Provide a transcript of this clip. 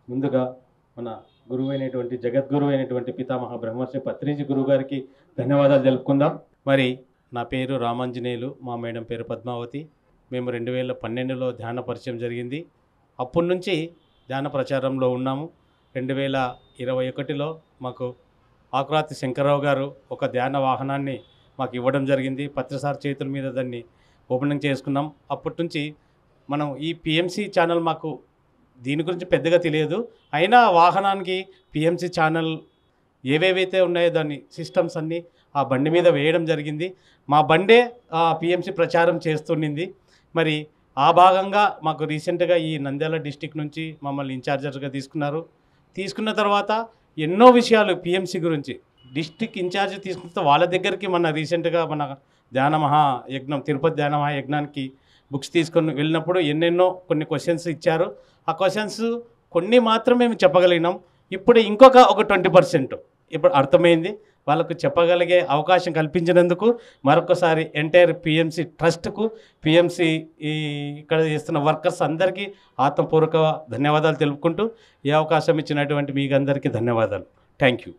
ముందుగా మన గురువు అయినటువంటి జగద్గురువు అయినటువంటి పితామహ బ్రహ్మర్షి పత్రిజీ గురువు గారికి ధన్యవాదాలు తెలుపుకుందాం. మరి నా పేరు రామాంజనేయులు, మా మేడం పేరు పద్మావతి. మేము 2012లో ధ్యాన పరిచయం జరిగింది. అప్పటి నుంచి ధ్యాన ప్రచారంలో ఉన్నాము. 2021లో మాకు ఆకురాతి శంకర్రావు గారు ఒక ధ్యాన వాహనాన్ని మాకు ఇవ్వడం జరిగింది. పత్రిసార్ చేతుల మీద దాన్ని ఓపెనింగ్ చేసుకున్నాం. అప్పటి నుంచి మనం ఈ పిఎంసి ఛానల్ మాకు దీని గురించి పెద్దగా తెలియదు. అయినా వాహనానికి పిఎంసి ఛానల్ ఏవేవైతే ఉన్నాయో దాన్ని సిస్టమ్స్ అన్నీ ఆ బండి మీద వేయడం జరిగింది. మా బండే పిఎంసి ప్రచారం చేస్తుండింది. మరి ఆ భాగంగా మాకు రీసెంట్గా ఈ నంద్యాల డిస్టిక్ నుంచి మమ్మల్ని ఇన్ఛార్జర్గా తీసుకున్న తర్వాత ఎన్నో విషయాలు పిఎంసి గురించి డిస్టిక్ ఇన్ఛార్జ్ తీసుకున్న వాళ్ళ దగ్గరికి మన రీసెంట్గా మన ధ్యాన మహాయజ్ఞం తిరుపతి ధ్యాన మహాయజ్ఞానికి బుక్స్ తీసుకొని వెళ్ళినప్పుడు ఎన్నెన్నో కొన్ని క్వశ్చన్స్ ఇచ్చారు. ఆ క్వశ్చన్స్ కొన్ని మాత్రమే మేము చెప్పగలిగినాం. ఇప్పుడు ఇంకొక 20% ఇప్పుడు అర్థమైంది. వాళ్ళకు చెప్పగలిగే అవకాశం కల్పించినందుకు మరొకసారి ఎంటైర్ పిఎంసి ట్రస్ట్కు, పిఎంసి ఇక్కడ చేస్తున్న వర్కర్స్ అందరికీ ఆత్మపూర్వక ధన్యవాదాలు తెలుపుకుంటూ ఈ అవకాశం ఇచ్చినటువంటి మీకు అందరికీ ధన్యవాదాలు. Thank you.